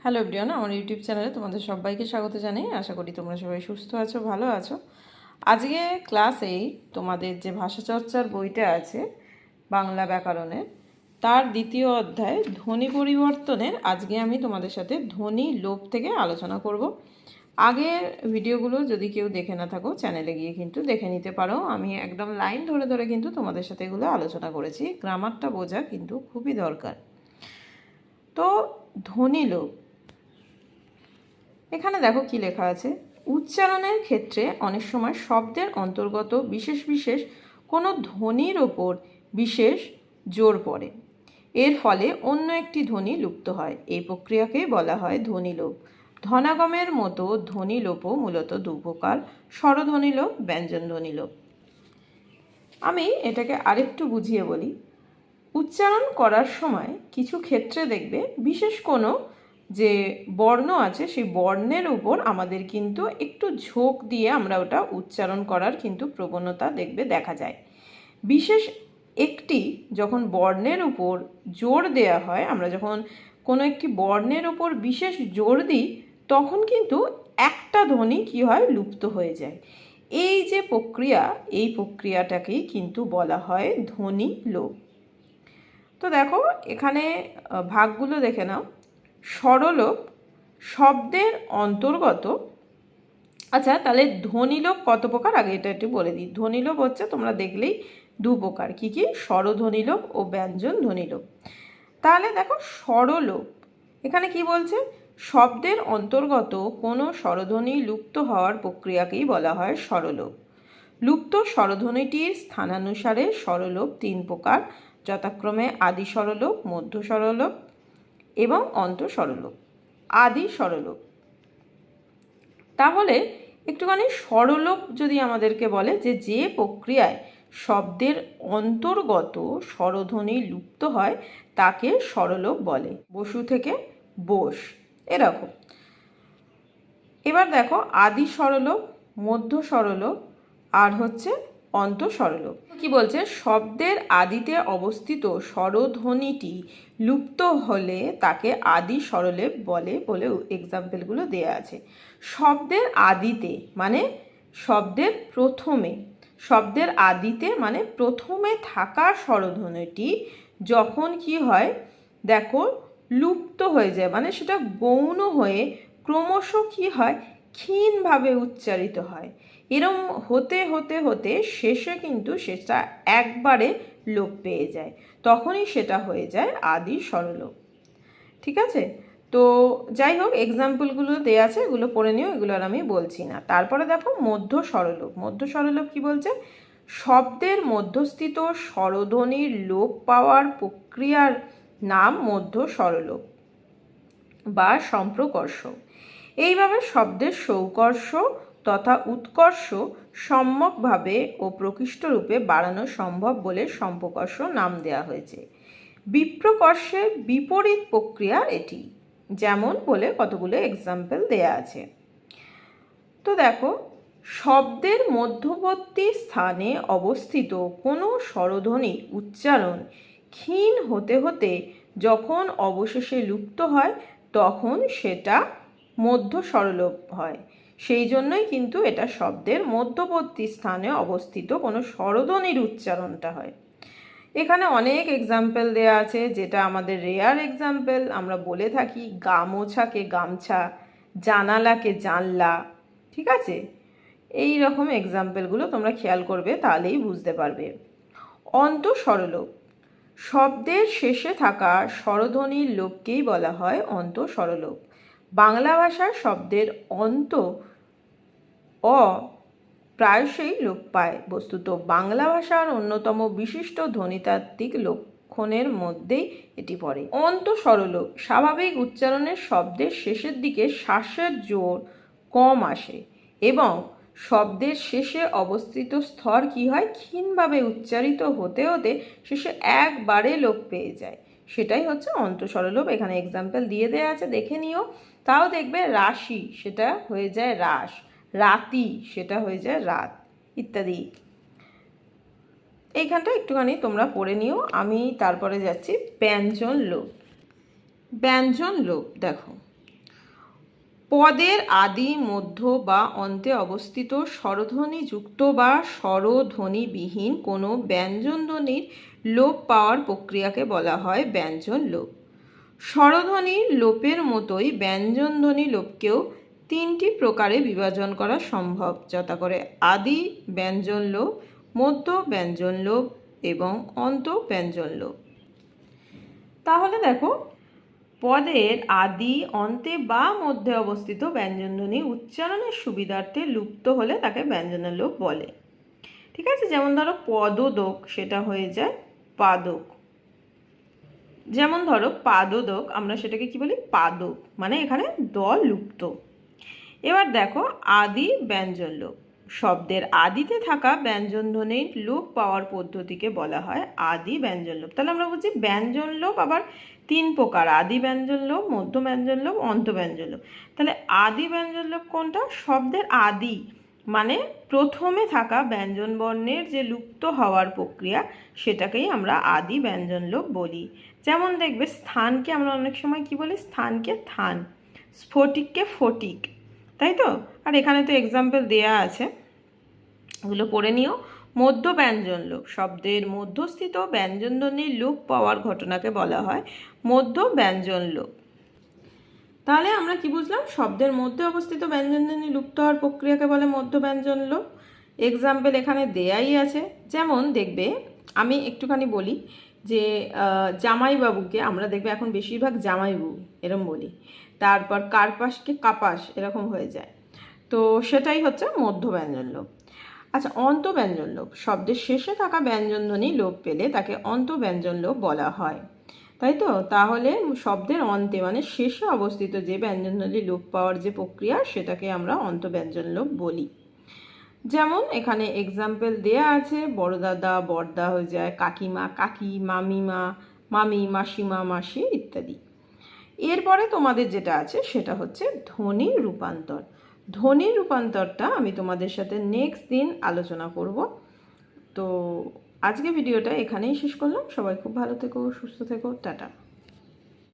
Hello everyone, আমার YouTube চ্যানেলে তোমাদের সবাইকে স্বাগত জানাই। আশা করি তোমরা সবাই সুস্থ আছো, ভালো আছো। আজকে ক্লাস 8 তোমাদের যে ভাষাচর্চার বইটা আছে বাংলা ব্যাকরণের, তার দ্বিতীয় অধ্যায় ধ্বনি পরিবর্তনের আজকে আমি তোমাদের সাথে ধ্বনি লোপ থেকে আলোচনা করব। আগের ভিডিওগুলো যদি কেউ দেখে না থাকো চ্যানেলে গিয়ে কিন্তু দেখে নিতে পারো। আমি একদম লাইন ধরে ধরে কিন্তু তোমাদের সাথে এগুলো আলোচনা করেছি। গ্রামারটা বোঝা কিন্তু খুবই দরকার। তো ধ্বনি লোপ, এখানে দেখো কি লেখা আছে। উচ্চারণের ক্ষেত্রে অনেক সময় শব্দের অন্তর্গত বিশেষ বিশেষ কোনো ধ্বনির ওপর বিশেষ জোর পড়ে। এর ফলে অন্য একটি ধ্বনি লুপ্ত হয়। এই প্রক্রিয়াকেই বলা হয় ধ্বনিলোপ। ধনাগমের মতো ধ্বনিলোপও মূলত দু প্রকার: স্বরধ্বনিলোপ, ব্যঞ্জন ধ্বনিলোপ। আমি এটাকে আরেকটু বুঝিয়ে বলি। উচ্চারণ করার সময় কিছু ক্ষেত্রে দেখবে বিশেষ কোনো যে বর্ণ আছে সেই বর্ণের উপর আমাদের কিন্তু একটু ঝোঁক দিয়ে আমরা ওটা উচ্চারণ করার কিন্তু প্রবণতা দেখবে দেখা যায়। বিশেষ একটি যখন বর্ণের উপর জোর দেয়া হয়, আমরা যখন কোনো একটি বর্ণের উপর বিশেষ জোর দিই তখন কিন্তু একটা ধ্বনি কি হয়, লুপ্ত হয়ে যায়। এই যে প্রক্রিয়া, এই প্রক্রিয়াটাকেই কিন্তু বলা হয় ধ্বনি লোপ। তো দেখো এখানে ভাগগুলো দেখে নাও। স্বরলোপ শব্দের অন্তর্গত। আচ্ছা, তাহলে ধ্বনিলোপ কত প্রকার আগে এটা একটু বলে দিই। ধ্বনিলোপ হচ্ছে, তোমরা দেখলেই দু প্রকার। কী কী? স্বরধ্বনিলোপ ও ব্যঞ্জন ধ্বনিলোপ। তাহলে দেখো স্বরলোপ, এখানে কি বলছে? শব্দের অন্তর্গত কোনো স্বরধ্বনি লুপ্ত হওয়ার প্রক্রিয়াকেই বলা হয় স্বরলোপ। লুপ্ত স্বরধ্বনিটির স্থানানুসারে স্বরলোপ তিন প্রকার, যথাক্রমে আদি স্বরলোপ, মধ্য স্বরলোপ এবং অন্ত স্বরলোপ। আদি স্বরলোপ, তাহলে একটুখানি স্বরলোপ যদি আমাদেরকে বলে যে প্রক্রিয়ায় শব্দের অন্তর্গত স্বরধ্বনি লুপ্ত হয় তাকে স্বরলোপ বলে। বসু থেকে বোস, এরকম। এবার দেখো আদি স্বরলোপ, মধ্য স্বরলোপ আর হচ্ছে অন্ত স্বরলোপ। কি বলছে? শব্দের আদিতে অবস্থিত স্বরধ্বনিটি লুপ্ত হলে তাকে আদি স্বরলোপ বলে বলে এক্সাম্পলগুলো দেয়া আছে। শব্দের আদিতে মানে শব্দের প্রথমে, শব্দের আদিতে মানে প্রথমে থাকা স্বরধ্বনিটি যখন কি হয় দেখো লুপ্ত হয়ে যায়, মানে সেটা গৌণ হয়ে ক্রমশ কি হয়, ক্ষীণভাবে উচ্চারিত হয়। এরম হতে হতে হতে শেষে কিন্তু সেটা একবারে লোপ পেয়ে যায়, তখনই সেটা হয়ে যায় আদি স্বরলোপ। ঠিক আছে? তো যাই হোক, এক্সাম্পলগুলো দেওয়া আছে, এগুলো পড়ে নিও, এগুলো আর আমি বলছি না। তারপরে দেখো মধ্য স্বরলোপ। মধ্য স্বরলোপ কি বলছে? শব্দের মধ্যস্থিত স্বরধ্বনির লোপ পাওয়ার প্রক্রিয়ার নাম মধ্য স্বরলোপ বা সম্প্রকর্ষ। এইভাবে শব্দের সৌকর্ষ তথা উৎকর্ষ সম্যকভাবে ও প্রকৃষ্টরূপে বাড়ানো সম্ভব বলে সম্প্রকর্ষ নাম দেওয়া হয়েছে। বিপ্রকর্ষের বিপরীত প্রক্রিয়া এটি, যেমন বলে কতগুলো এক্সাম্পল দেয়া আছে। তো দেখো, শব্দের মধ্যবর্তী স্থানে অবস্থিত কোনো স্বরধ্বনি উচ্চারণ ক্ষীণ হতে হতে যখন অবশেষে লুপ্ত হয় তখন সেটা মধ্য স্বরলোপ হয়। সেই জন্যই কিন্তু এটা শব্দের মধ্যবর্তী স্থানে অবস্থিত কোনো স্বরধ্বনির উচ্চারণটা হয়। এখানে অনেক এক্সাম্পল দেয়া আছে, যেটা আমাদের রেয়ার এক্সাম্পল। আমরা বলে থাকি গামোছাকে গামছা, জানালাকে জানলা। ঠিক আছে? এই রকম এক্সাম্পলগুলো তোমরা খেয়াল করবে, তাহলেই বুঝতে পারবে। অন্ত স্বরলোপ, শব্দের শেষে থাকা স্বরধ্বনির লোপকেই বলা হয় অন্ত স্বরলোপ। বাংলা ভাষার শব্দের অন্ত প্রায়শই লোপ পায়। বস্তুত বাংলা ভাষার অন্যতম বিশিষ্ট ধ্বনিতাত্ত্বিক লক্ষণের মধ্যেই এটি পড়ে। অন্ত স্বরলোপ, স্বাভাবিক উচ্চারণের শব্দের শেষের দিকে শ্বাসের জোর কম আসে এবং শব্দের শেষে অবস্থিত স্তর কি হয়, ক্ষীণভাবে উচ্চারিত হতে হতে শেষে একবারে লোপ পেয়ে যায়, সেটাই হচ্ছে অন্ত স্বরলোপ। এখানে এক্সাম্পল দিয়ে দেওয়া আছে, দেখে নিও। তাও দেখবে রাশি সেটা হয়ে যায় রাস, রাতি সেটা হয়ে যায় রাত, ইত্যাদি। এইখানটা একটুখানি তোমরা পড়ে নিও, আমি তারপরে যাচ্ছি ব্যঞ্জন লোপ। ব্যঞ্জন লোপ দেখো, পদের আদি মধ্য বা অন্তে অবস্থিত স্বরধ্বনি যুক্ত বা স্বরধ্বনিবিহীন কোনো ব্যঞ্জনধ্বনির লোপ পাওয়ার প্রক্রিয়াকে বলা হয় ব্যঞ্জন লোপ। স্বরধ্বনির লোপের মতোই ব্যঞ্জনধ্বনি লোপকেও তিনটি প্রকারে বিভাজন করা সম্ভব, যথা করে আদি ব্যঞ্জন লোপ, মধ্য ব্যঞ্জন লোপ এবং অন্ত ব্যঞ্জন লোপ। তাহলে দেখো, পদের আদি, অন্তে বা মধ্যে অবস্থিত ব্যঞ্জনধ্বনি উচ্চারণের সুবিধার্থে লুপ্ত হলে তাকে ব্যঞ্জনলোপ বলে। ঠিক আছে, যেমন ধরো পদোদক, সেটা হয়ে যায় পাদক। যেমন ধরো পাদোদক, আমরা সেটাকে কি বলি? পাদক, মানে এখানে দ লুপ্ত। এবার দেখো আদি ব্যঞ্জনলোপ। শব্দের আদিতে থাকা ব্যঞ্জনধ্বনির লোপ পাওয়ার পদ্ধতিকে বলা হয় আদি ব্যঞ্জনলোপ। তাহলে আমরা বলছি ব্যঞ্জনলোপ আবার তিন প্রকার: আদি ব্যঞ্জনলোপ, মধ্য ব্যঞ্জনলোপ, অন্ত ব্যঞ্জনলোপ। তাহলে আদি ব্যঞ্জনলোপ কোনটা? শব্দের আদি মানে প্রথমে থাকা ব্যঞ্জন বর্ণের যে লুপ্ত হওয়ার প্রক্রিয়া, সেটাকেই আমরা আদি ব্যঞ্জনলোপ বলি। যেমন দেখবে স্থানকে আমরা অনেক সময় কি বলি? স্থানকে থান, স্ফটিককে ফটিক, তাই তো? আর এখানে তো এক্সাম্পল দেয়া আছে, ওগুলো পড়ে নিও। মধ্য ব্যঞ্জন লোপ। শব্দের মধ্যস্থিত ব্যঞ্জনধ্বনির লোপ পাওয়ার ঘটনাকে বলা হয় মধ্য ব্যঞ্জন লোপ। তাহলে আমরা কি বুঝলাম? শব্দের মধ্যে অবস্থিত ব্যঞ্জনধ্বনি লুপ্ত হওয়ার প্রক্রিয়াকে বলে মধ্য ব্যঞ্জন লোপ। এক্সাম্পল এখানে দেয়াই আছে। যেমন দেখবে, আমি একটুখানি বলি যে জামাইবাবুকে আমরা দেখবে এখন বেশিরভাগ জামাইবাবু এরকম বলি, তারপর কার্পাসকে কাপাস এরকম হয়ে যায়। তো সেটাই হচ্ছে মধ্য ব্যঞ্জন লোপ। আচ্ছা, অন্ত ব্যঞ্জন লোপ। শব্দের শেষে থাকা ব্যঞ্জনধ্বনি লোপ পেলে তাকে অন্ত ব্যঞ্জন লোপ বলা হয়, তাই তো? তাহলে শব্দের অন্তে মানে শেষে অবস্থিত যে ব্যঞ্জনধ্বনি লোপ পাওয়ার যে প্রক্রিয়া, সেটাকে আমরা অন্ত ব্যঞ্জন লোপ বলি। যেমন এখানে এক্সাম্পল দেয়া আছে, বড় দাদা বড়দা হয়ে যায় কাকিমা কাকি, মামিমা মামি, মাসিমা মাসি ইত্যাদি। এরপরে তোমাদের যেটা আছে সেটা হচ্ছে ধ্বনির রূপান্তর। ধ্বনির রূপান্তরটা আমি তোমাদের সাথে নেক্সট দিন আলোচনা করব। তো আজকে ভিডিওটা এখানেই শেষ করলাম। সবাই খুব ভালো থেকো, সুস্থ থেকো, টাটা।